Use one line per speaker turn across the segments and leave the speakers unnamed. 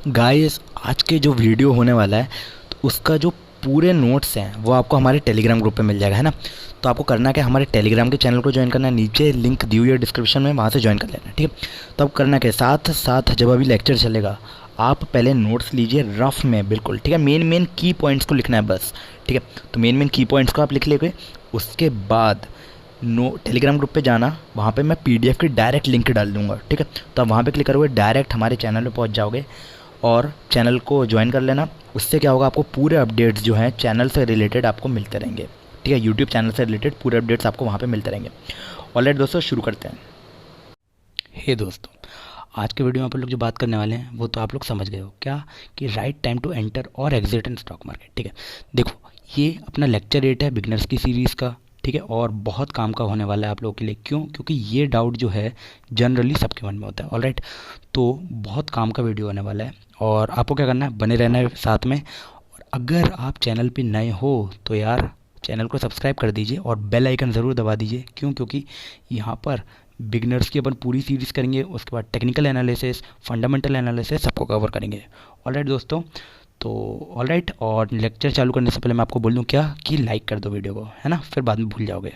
Guys आज के जो वीडियो होने वाला है तो उसका जो पूरे नोट्स हैं वो आपको हमारे टेलीग्राम ग्रुप पे मिल जाएगा, है ना। तो आपको करना क्या है, हमारे टेलीग्राम के चैनल को ज्वाइन करना है, नीचे लिंक दी हुई है डिस्क्रिप्शन में, वहाँ से ज्वाइन कर लेना है, ठीक है। तो अब करना क्या है, साथ साथ जब अभी लेक्चर चलेगा आप पहले नोट्स लीजिए रफ में बिल्कुल, ठीक है। मेन मेन की पॉइंट्स को लिखना है बस, ठीक है। तो मेन मेन की पॉइंट्स को आप लिख लेंगे, उसके बाद टेलीग्राम ग्रुप पे जाना, वहाँ पे मैं पीडीएफ की डायरेक्ट लिंक डाल दूँगा, ठीक है। तो आप वहाँ पे क्लिक करोगे डायरेक्ट हमारे चैनल पे पहुँच जाओगे और चैनल को ज्वाइन कर लेना। उससे क्या होगा, आपको पूरे अपडेट्स जो हैं चैनल से रिलेटेड आपको मिलते रहेंगे, ठीक है। यूट्यूब चैनल से रिलेटेड पूरे अपडेट्स आपको वहाँ पे मिलते रहेंगे। ऑलराइट दोस्तों, शुरू करते हैं। हे दोस्तों, आज के वीडियो में आप लोग जो बात करने वाले हैं वो तो आप लोग समझ गए हो क्या, कि राइट टाइम टू एंटर और एग्जिट इन स्टॉक मार्केट, ठीक है। देखो, ये अपना लेक्चर 8 है बिगनर्स की सीरीज़ का, ठीक है। और बहुत काम का होने वाला है आप लोगों के लिए, क्यों? क्योंकि ये डाउट जो है जनरली सबके मन में होता है। ऑलराइट, तो बहुत काम का वीडियो होने वाला है और आपको क्या करना है, बने रहना है साथ में। और अगर आप चैनल पे नए हो तो यार चैनल को सब्सक्राइब कर दीजिए और बेल आइकन ज़रूर दबा दीजिए। क्यों? क्योंकि यहाँ पर बिगनर्स की अपन पूरी सीरीज़ करेंगे, उसके बाद टेक्निकल एनालिसिस, फंडामेंटल एनालिसिस सबको कवर करेंगे। ऑलराइट दोस्तों, तो ऑलराइट, और लेक्चर चालू करने से पहले मैं आपको बोल दूं क्या, कि लाइक कर दो वीडियो को, है ना, फिर बाद में भूल जाओगे।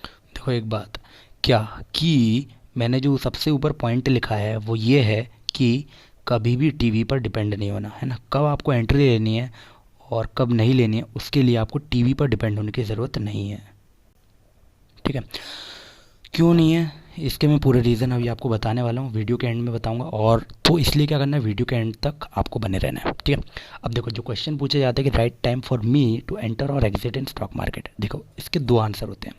देखो एक बात क्या, कि मैंने जो सबसे ऊपर पॉइंट लिखा है वो ये है कि कभी भी टीवी पर डिपेंड नहीं होना, है ना। कब आपको एंट्री लेनी है और कब नहीं लेनी है, उसके लिए आपको टीवी पर डिपेंड होने की ज़रूरत नहीं है, ठीक है। क्यों नहीं है, इसके मैं पूरे रीज़न अभी आपको बताने वाला हूँ, वीडियो के एंड में बताऊंगा। और तो इसलिए क्या करना है, वीडियो के एंड तक आपको बने रहना है, ठीक है। अब देखो, जो क्वेश्चन पूछे जाते हैं कि right time for me to enter और एग्जिट इन स्टॉक मार्केट, देखो इसके दो आंसर होते हैं।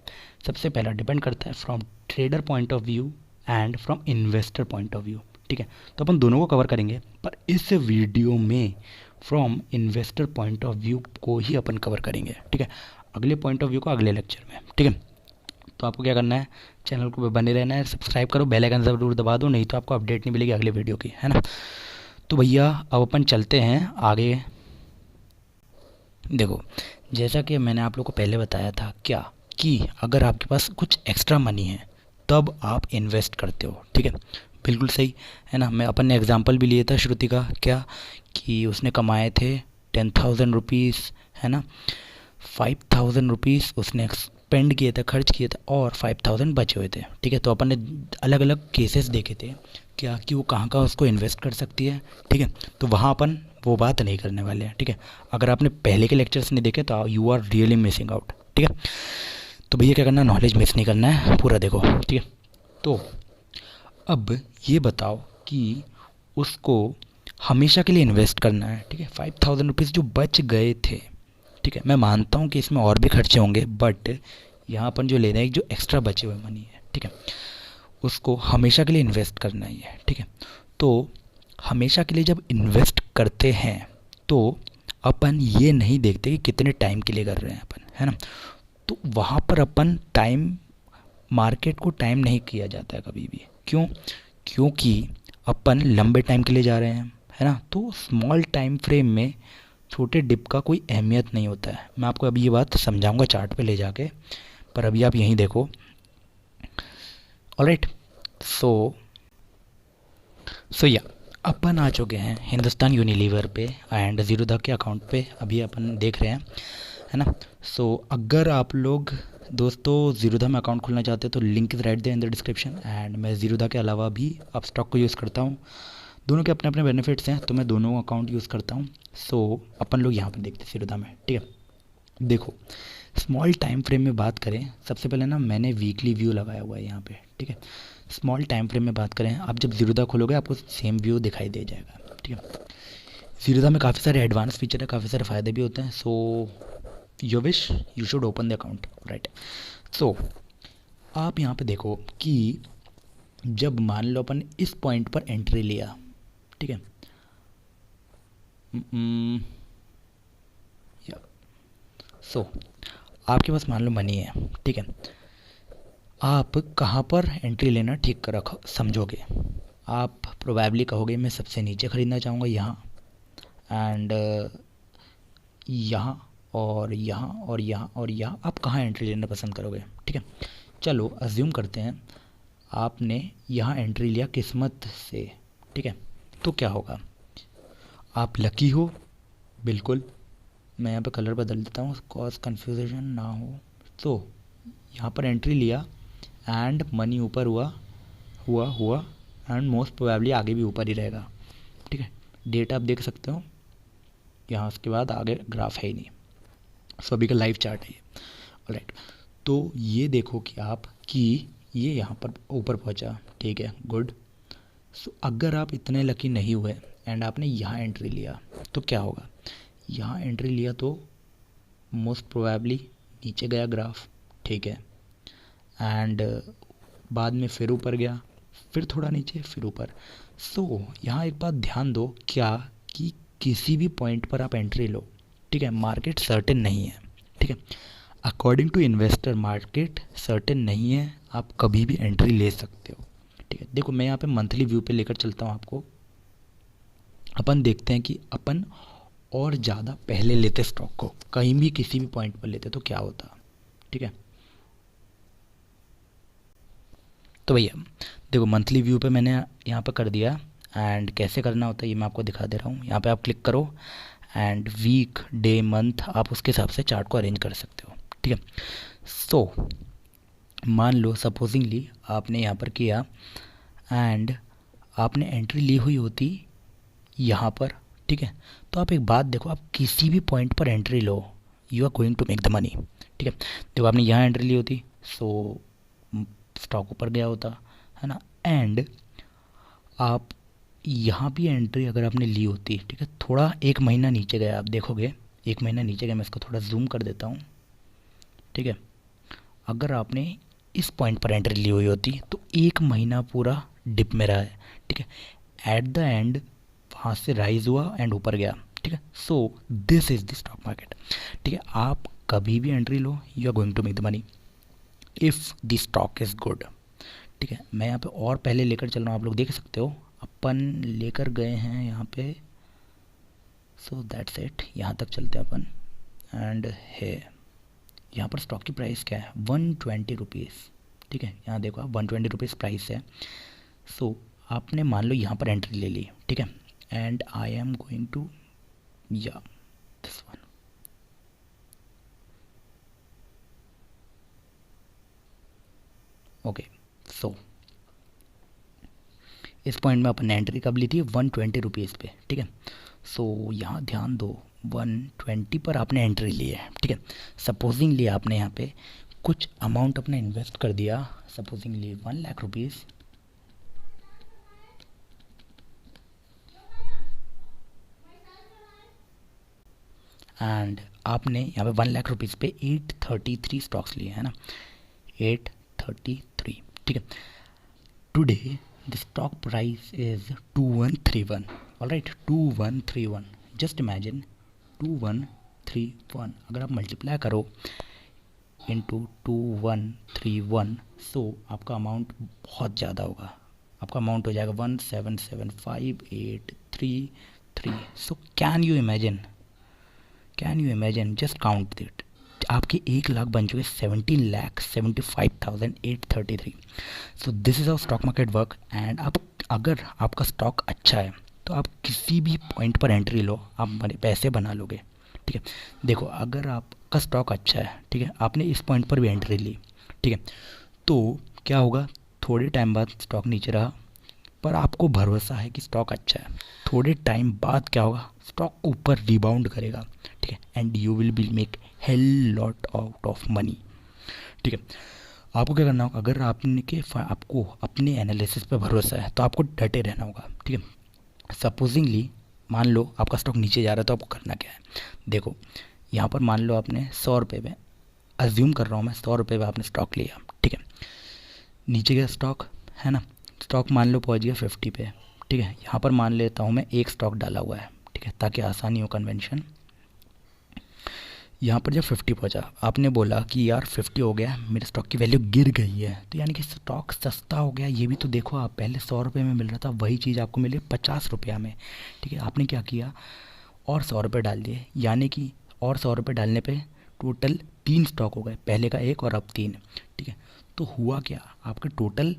सबसे पहला डिपेंड करता है from trader point of view and from investor point of view, ठीक है। तो अपन दोनों को कवर करेंगे, पर इस वीडियो में from investor point of view को ही अपन कवर करेंगे, ठीक है। अगले पॉइंट ऑफ व्यू को अगले लेक्चर में, ठीक है। तो आपको क्या करना है, चैनल को बने रहना है, सब्सक्राइब करो, बेल आइकन ज़रूर दबा दो, नहीं तो आपको अपडेट नहीं मिलेगी अगले वीडियो की, है ना। तो भैया अब अपन चलते हैं आगे। देखो, जैसा कि मैंने आप लोग को पहले बताया था क्या, कि अगर आपके पास कुछ एक्स्ट्रा मनी है तब आप इन्वेस्ट करते हो, ठीक है। बिल्कुल सही है ना। मैं अपन ने एग्जांपल भी लिया था श्रुति का, क्या कि उसने कमाए थे 10,000 रुपीज़, है ना। 5,000 रुपीज़ उसने स्पेंड किए थे, खर्च किए थे, और 5,000 बचे हुए थे, ठीक है। तो अपन ने अलग अलग केसेस देखे थे क्या, कि वो कहाँ कहाँ उसको इन्वेस्ट कर सकती है, ठीक है। तो वहाँ अपन वो बात नहीं करने वाले हैं, ठीक है। अगर आपने पहले के लेक्चर्स नहीं देखे तो you are really missing out, ठीक है। तो भैया क्या करना है, नॉलेज मिस नहीं करना है, पूरा देखो, ठीक है। तो अब ये बताओ कि उसको हमेशा के लिए इन्वेस्ट करना है, ठीक है। 5,000 रुपीज़ जो बच गए थे, ठीक है। मैं मानता हूँ कि इसमें और भी खर्चे होंगे, बट यहाँ अपन जो ले रहे हैं जो एक्स्ट्रा बचे हुए मनी है, ठीक है, उसको हमेशा के लिए इन्वेस्ट करना ही है, ठीक है। तो हमेशा के लिए जब इन्वेस्ट करते हैं तो अपन ये नहीं देखते कि कितने टाइम के लिए कर रहे हैं अपन, है ना। तो वहाँ पर अपन टाइम, मार्केट को टाइम नहीं किया जाता है कभी भी। क्यों? क्योंकि अपन लंबे टाइम के लिए जा रहे हैं, है ना। तो स्मॉल टाइम फ्रेम में छोटे डिप का कोई अहमियत नहीं होता है। मैं आपको अभी ये बात समझाऊंगा चार्ट पे ले जाके, पर अभी आप यहीं देखो। ऑलराइट, सो या अपन आ चुके हैं हिंदुस्तान यूनिलीवर पे एंड जीरोधा के अकाउंट पे, अभी अपन देख रहे हैं, है ना। सो अगर आप लोग दोस्तों जीरोधा में अकाउंट खोलना चाहते हैं तो link is right there in the description. And मैं जीरोधा के अलावा भी अब स्टॉक को यूज़ करता हूँ, दोनों के अपने अपने बेनिफिट्स हैं, तो मैं दोनों अकाउंट यूज़ करता हूँ। सो अपन लोग यहाँ पर देखते हैं जीरोधा में, ठीक है। देखो, स्मॉल टाइम फ्रेम में बात करें, सबसे पहले ना मैंने वीकली व्यू लगाया हुआ है यहाँ पे, ठीक है। स्मॉल टाइम फ्रेम में बात करें, आप जब जीरोधा खोलोगे आपको सेम व्यू दिखाई दे जाएगा, ठीक है। जीरोधा में काफ़ी सारे एडवांस फीचर है, काफ़ी सारे फ़ायदे भी होते हैं। So you wish you should open the account, right. So आप यहाँ पे देखो कि जब मान लो अपन इस पॉइंट पर एंट्री लिया, ठीक है, या सो आपके पास मान लो मनी है, ठीक है। आप कहाँ पर एंट्री लेना ठीक कर रखो समझोगे, आप प्रोबेबली कहोगे मैं सबसे नीचे ख़रीदना चाहूँगा, यहाँ एंड यहाँ और यहाँ और यहाँ और यहाँ, आप कहाँ एंट्री लेना पसंद करोगे, ठीक है। चलो अज्यूम करते हैं आपने यहाँ एंट्री लिया किस्मत से, ठीक है, तो क्या होगा, आप लकी हो बिल्कुल। मैं यहाँ पे कलर बदल देता हूँ कॉज कन्फ्यूजन ना हो। तो यहाँ पर एंट्री लिया एंड मनी ऊपर हुआ हुआ हुआ एंड मोस्ट प्रोबेबली आगे भी ऊपर ही रहेगा, ठीक है। डेट आप देख सकते हो यहाँ, उसके बाद आगे ग्राफ है ही नहीं। सो अभी का लाइव चार्ट है ये, ऑलराइट। तो ये देखो कि आप कि ये यहाँ पर ऊपर पहुँचा, ठीक है, गुड। सो अगर आप इतने लकी नहीं हुए एंड आपने यहाँ एंट्री लिया तो क्या होगा, यहाँ एंट्री लिया तो मोस्ट प्रोबेबली नीचे गया ग्राफ, ठीक है, एंड बाद में फिर ऊपर गया, फिर थोड़ा नीचे, फिर ऊपर। सो यहाँ एक बात ध्यान दो क्या, कि किसी भी पॉइंट पर आप एंट्री लो, ठीक है, मार्केट सर्टेन नहीं है, ठीक है। According to investor market certain नहीं है, आप कभी भी एंट्री ले सकते हो, ठीक है। देखो मैं यहाँ पे मंथली व्यू पे लेकर चलता हूँ आपको। अपन देखते हैं कि अपन और ज़्यादा पहले लेते स्टॉक को, कहीं भी किसी भी पॉइंट पर लेते तो क्या होता, ठीक है। तो भैया देखो मंथली व्यू पे मैंने यहाँ पे कर दिया, एंड कैसे करना होता है ये मैं आपको दिखा दे रहा हूँ। यहाँ पे आप क्लिक करो एंड वीक डे मंथ आप उसके हिसाब से चार्ट को अरेंज कर सकते हो, ठीक है। सो मान लो सपोजिंगली आपने यहाँ पर किया एंड आपने एंट्री ली हुई होती यहाँ पर, ठीक है। तो आप एक बात देखो, आप किसी भी पॉइंट पर एंट्री लो, you are going to make the money, ठीक है। देखो आपने यहाँ एंट्री ली होती, सो स्टॉक ऊपर गया होता है ना, एंड आप यहाँ भी एंट्री अगर आपने ली होती, ठीक है, थोड़ा एक महीना नीचे गया, आप देखोगे एक महीना नीचे गया, मैं इसको थोड़ा जूम कर देता हूँ, ठीक है। अगर आपने इस पॉइंट पर एंट्री ली हुई होती तो एक महीना पूरा डिप में रहा है, ठीक है। एट द एंड वहाँ से राइज हुआ एंड ऊपर गया, ठीक है। So this is the stock market, ठीक है। आप कभी भी एंट्री लो, you are going to make the money if the stock is good, ठीक है। मैं यहाँ पे और पहले लेकर चल रहा हूँ, आप लोग देख सकते हो अपन लेकर गए हैं यहाँ पे। सो दैट्स इट, यहाँ तक चलते हैं अपन एंड है यहाँ पर स्टॉक की प्राइस क्या है, 120 रुपीज़, ठीक है। यहाँ देखो आप 120 रुपीज़ प्राइस है। सो आपने मान लो यहाँ पर एंट्री ले ली, ठीक है, and I am going to या दिस वन, ओके। सो इस पॉइंट में अपन ने एंट्री कब ली थी, 120 रुपीज़ पे, ठीक है। सो यहाँ ध्यान दो 120 पर आपने एंट्री ली है, ठीक है। सपोजिंगली आपने यहाँ पे कुछ अमाउंट अपना इन्वेस्ट कर दिया, सपोजिंगली 1 लाख रुपीज़, एंड आपने यहाँ पे 1 लाख रुपीज़ पे 833 स्टॉक्स लिए है ना, 833, ठीक है। Today the stock price is 2131, alright, 2131। Just imagine 2131 अगर आप मल्टीप्लाई करो इंटू 2131, सो आपका अमाउंट बहुत ज़्यादा होगा, आपका अमाउंट हो जाएगा 1775833। So can you imagine, just count that, आपके 1 लाख बन चुके 17,75,833। So this is our stock market work. And आप अगर आपका स्टॉक अच्छा है तो आप किसी भी पॉइंट पर एंट्री लो, आप बड़े पैसे बना लोगे, ठीक है। देखो अगर आपका स्टॉक अच्छा है, ठीक है, आपने इस पॉइंट पर भी एंट्री ली, ठीक है, तो क्या होगा, थोड़े टाइम बाद स्टॉक नीचे रहा, पर आपको भरोसा है कि स्टॉक अच्छा है, थोड़े टाइम बाद क्या होगा, स्टॉक ऊपर रिबाउंड करेगा, ठीक है, and you will be make hell lot out of money, ठीक है। आपको क्या करना होगा, अगर आपको अपने एनालिसिस पे भरोसा है तो आपको डटे रहना होगा, ठीक है। सपोजिंगली मान लो आपका स्टॉक नीचे जा रहा है तो आपको करना क्या है, देखो यहाँ पर मान लो आपने 100 रुपये में, अज्यूम कर रहा हूँ मैं 100 रुपये में आपने स्टॉक लिया, ठीक है, नीचे गया स्टॉक है ना, स्टॉक मान लो पहुँच गया 50 पे, ठीक है। यहाँ पर मान लेता हूँ मैं एक स्टॉक डाला हुआ है, ठीक है, ताकि आसानी हो कन्वेंशन। यहाँ पर जब 50 पहुँचा, आपने बोला कि यार 50 हो गया, मेरे स्टॉक की वैल्यू गिर गई है, तो यानी कि स्टॉक सस्ता हो गया। ये भी तो देखो, आप पहले 100 रुपये में मिल रहा था, वही चीज़ आपको मिली 50 रुपया में, ठीक है। आपने क्या किया, और 100 रुपये डाल दिए, यानी कि और 100 रुपये डालने पे टोटल 3 स्टॉक हो गए, पहले का 1 और अब 3, ठीक है। तो हुआ क्या, आपका टोटल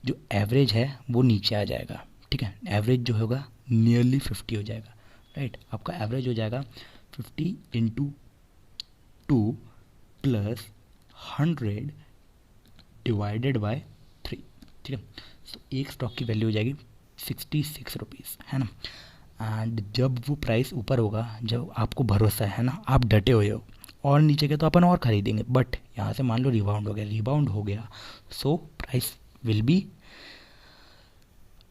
जो एवरेज है वो नीचे आ जाएगा, ठीक है, एवरेज जो होगा नियरली 50 हो जाएगा, राइट। आपका एवरेज हो जाएगा 50 इंटू 2 प्लस 100 डिवाइडेड बाय 3, ठीक है। तो एक स्टॉक की वैल्यू हो जाएगी 66 रुपीज़, है ना। एंड जब वो प्राइस ऊपर होगा, जब आपको भरोसा है ना, आप डटे हुए हो, और नीचे के तो अपन और खरीदेंगे, बट यहाँ से मान लो रिबाउंड हो गया, so price will be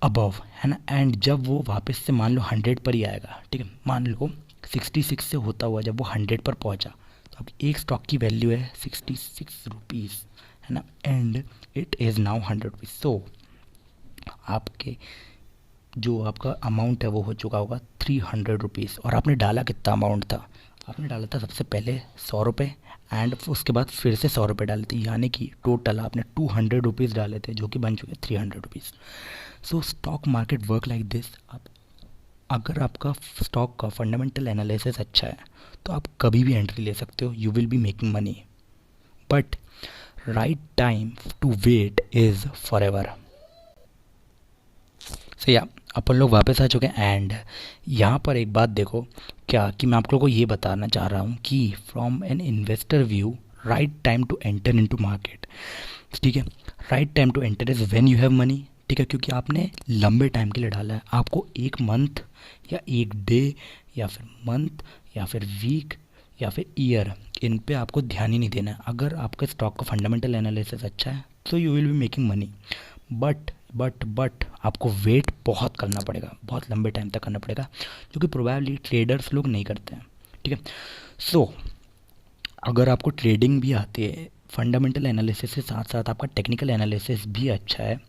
above, है ना। एंड जब वो वापस से मान लो 100 पर ही आएगा, ठीक है, मान लो 66 से होता हुआ जब वो 100 पर पहुंचा, तो आपकी एक स्टॉक की वैल्यू है 66 रुपीज़, है ना। And it is now 100 rupees. So आपके जो आपका अमाउंट है वो हो चुका होगा 300 रुपीज़। और आपने डाला कितना अमाउंट था, आपने डाला था सबसे पहले 100 रुपये, एंड उसके बाद फिर से 100 रुपये डाले थे, यानी कि टोटल आपने 200 रुपीज़ डाले थे, जो कि बन चुके 300 rupees. So stock market work like this. आप अगर आपका स्टॉक का फंडामेंटल एनालिसिस अच्छा है तो आप कभी भी एंट्री ले सकते हो, you will be making money, but right time to wait is forever. So या अपन लोग वापस आ चुके हैं। एंड यहाँ पर एक बात देखो क्या, कि मैं आप लोगों को ये बताना चाह रहा हूँ कि from an investor view, right time to enter into market, ठीक है। Right time to enter is when you have money, ठीक है, क्योंकि आपने लंबे टाइम के लिए डाला है। आपको एक मंथ या एक डे या फिर मंथ या फिर वीक या फिर ईयर, इन पे आपको ध्यान ही नहीं देना है। अगर आपके स्टॉक का फंडामेंटल एनालिसिस अच्छा है तो you will be making money, but आपको वेट बहुत करना पड़ेगा, बहुत लंबे टाइम तक करना पड़ेगा, जो कि प्रोबेबली ट्रेडर्स लोग नहीं करते हैं, ठीक है। सो अगर आपको ट्रेडिंग भी आती है, फंडामेंटल एनालिसिस के साथ साथ आपका टेक्निकल एनालिसिस भी अच्छा है,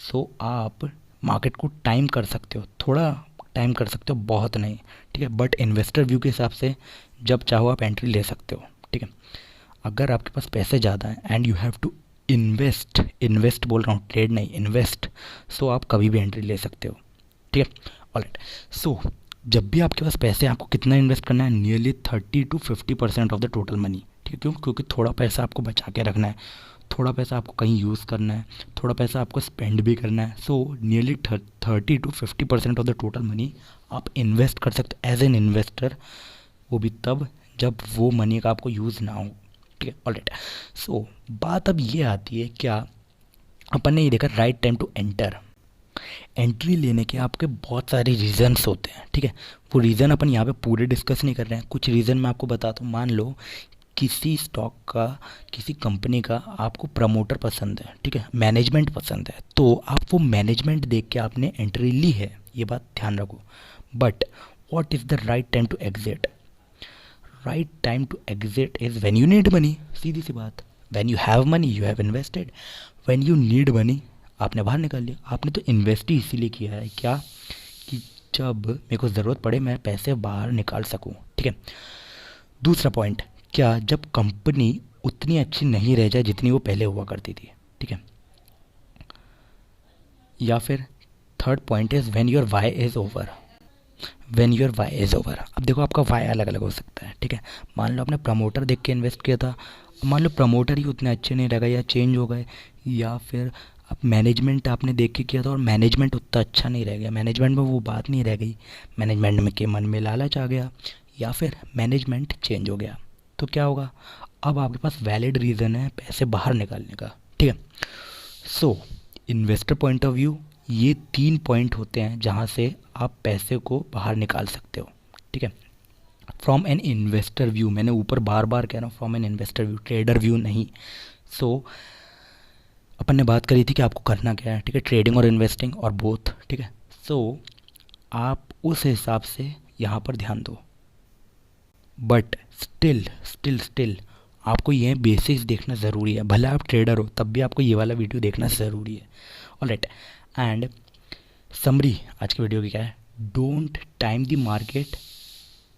सो आप मार्केट को टाइम कर सकते हो, थोड़ा टाइम कर सकते हो, बहुत नहीं, ठीक है। बट इन्वेस्टर व्यू के हिसाब से जब चाहो आप एंट्री ले सकते हो, ठीक है। अगर आपके पास पैसे ज़्यादा हैं and you have to invest बोल रहा हूँ, ट्रेड नहीं, इन्वेस्ट, सो आप कभी भी एंट्री ले सकते हो, ठीक है। ऑलराइट, सो जब भी आपके पास पैसे हैं, आपको कितना इन्वेस्ट करना है, nearly 30 to 50% of the total money, ठीक है। क्यों? क्योंकि थोड़ा पैसा आपको बचा के रखना है, थोड़ा पैसा आपको कहीं यूज़ करना है, थोड़ा पैसा आपको स्पेंड भी करना है। So nearly 30 to 50% of the total money आप इन्वेस्ट कर सकते हो एज एन इन्वेस्टर, वो भी तब जब वो मनी का आपको यूज़ ना हो, ठीक है। ऑलराइट, सो बात अब ये आती है, क्या अपन ने ये देखा right time to enter. Entry लेने के आपके बहुत सारे रीज़न्स होते हैं, ठीक है। वो रीज़न अपन यहाँ पे पूरे डिस्कस नहीं कर रहे हैं, कुछ रीज़न मैं आपको बताता हूँ। मान लो किसी स्टॉक का, किसी कंपनी का आपको प्रमोटर पसंद है, ठीक है, मैनेजमेंट पसंद है, तो आप वो मैनेजमेंट देख के आपने एंट्री ली है, ये बात ध्यान रखो। But what is the right time to exit? Right time to exit is when you need money, सीधी सी बात। When you have money you have invested, when you need money आपने बाहर निकाल लिया। आपने तो इन्वेस्ट ही इसीलिए किया है, क्या, कि जब मेरे को ज़रूरत पड़े मैं पैसे बाहर निकाल सकूं, ठीक है। दूसरा पॉइंट, क्या, जब कंपनी उतनी अच्छी नहीं रह जाए जितनी वो पहले हुआ करती थी, ठीक है। या फिर third point is when your why is over, when your why is over. अब देखो आपका वाई अलग अलग हो सकता है, ठीक है। मान लो आपने प्रमोटर देख के इन्वेस्ट किया था, मान लो प्रमोटर ही उतने अच्छे नहीं रह गए या चेंज हो गए, या फिर अब मैनेजमेंट आपने देख के किया था और मैनेजमेंट उतना अच्छा नहीं रह गया, मैनेजमेंट में वो बात नहीं रह गई, मैनेजमेंट में के मन में लालच आ गया, या फिर मैनेजमेंट चेंज हो गया, तो क्या होगा, अब आपके पास वैलिड रीज़न है पैसे बाहर निकालने का, ठीक है। सो इन्वेस्टर पॉइंट ऑफ व्यू, ये 3 पॉइंट होते हैं जहाँ से आप पैसे को बाहर निकाल सकते हो, ठीक है। फ्रॉम एन इन्वेस्टर व्यू, मैंने ऊपर बार बार कह रहा हूँ from an investor view, trader view नहीं। सो अपन ने बात करी थी कि आपको करना क्या है, ठीक है, ट्रेडिंग और इन्वेस्टिंग और बोथ, ठीक है। सो आप उस हिसाब से यहाँ पर ध्यान दो, बट स्टिल आपको ये बेसिक्स देखना ज़रूरी है, भले आप ट्रेडर हो तब भी आपको ये वाला वीडियो देखना ज़रूरी है। ऑलराइट, एंड समरी आज की वीडियो की क्या है, don't time the market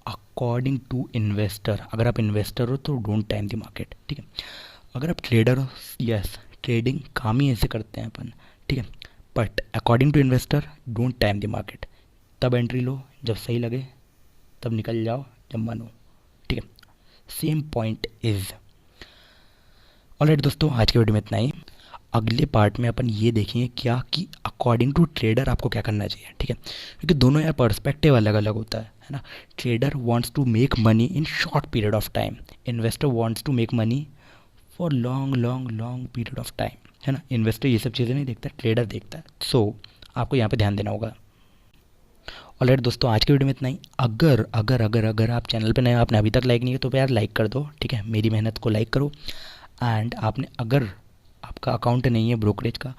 according to investor. अगर आप इन्वेस्टर हो तो डोंट टाइम द मार्केट, ठीक है। अगर आप ट्रेडर हो, यस, ट्रेडिंग काम ही ऐसे करते हैं अपन, ठीक है, but according to investor don't time the market. तब एंट्री लो जब सही लगे, तब निकल जाओ जब मन हो, ठीक है। Same point is. ऑलराइट दोस्तों, आज की वीडियो में इतना ही। अगले पार्ट में अपन ये देखेंगे क्या कि अकॉर्डिंग टू ट्रेडर आपको क्या करना चाहिए, ठीक है, क्योंकि दोनों यार पर्सपेक्टिव अलग अलग होता है ना। Trader wants to make money in short period of time, investor wants to make money for long long long period of time, है ना। इन्वेस्टर ये सब चीज़ें नहीं देखता, ट्रेडर देखता है। सो आपको यहाँ पे ध्यान देना होगा। ऑलराइट दोस्तों, आज की वीडियो में इतना ही। अगर अगर अगर अगर आप चैनल पे नए, आपने अभी तक लाइक नहीं किया तो यार लाइक कर दो, ठीक है, मेरी मेहनत को लाइक करो। एंड आपने अगर आपका अकाउंट नहीं है ब्रोकरेज का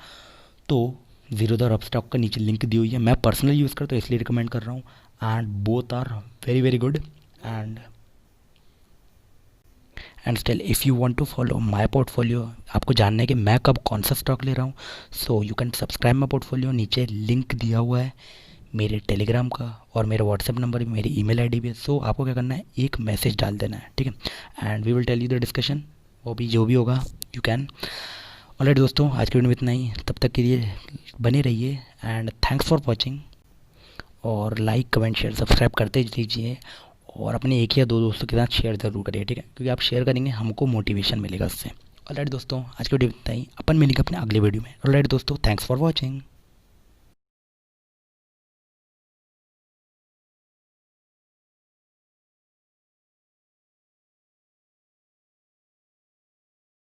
तो ज़ीरोधा और अपस्टॉक का नीचे लिंक दी हुई है। मैं पर्सनली यूज़ करता हूँ इसलिए रिकमेंड कर रहा हूँ। And both are very very good. And still if you want to follow my portfolio, आपको जानना है कि मैं कब कौन सा स्टॉक ले रहा हूँ, so you can subscribe my portfolio. नीचे लिंक दिया हुआ है मेरे टेलीग्राम का और मेरा व्हाट्सएप नंबर भी, मेरी ईमेल आईडी भी है। सो आपको क्या करना है, एक मैसेज डाल देना है, ठीक है, and we will tell you the discussion, वो भी जो भी होगा यू कैन। ऑलराइट दोस्तों, आज की वीडियो में इतना ही। तब तक के लिए बने रहिए एंड थैंक्स फॉर वॉचिंग। और लाइक कमेंट शेयर सब्सक्राइब करते रहिए और अपने एक या दो दोस्तों के साथ शेयर ज़रूर करिए, ठीक है, क्योंकि आप शेयर करेंगे हमको मोटिवेशन मिलेगा उससे। ऑलराइट दोस्तों, आज की वीडियो में इतना ही। अपन मिलेंगे अपने अगले वीडियो में। ऑलराइट दोस्तों, थैंक्स फॉर वॉचिंग।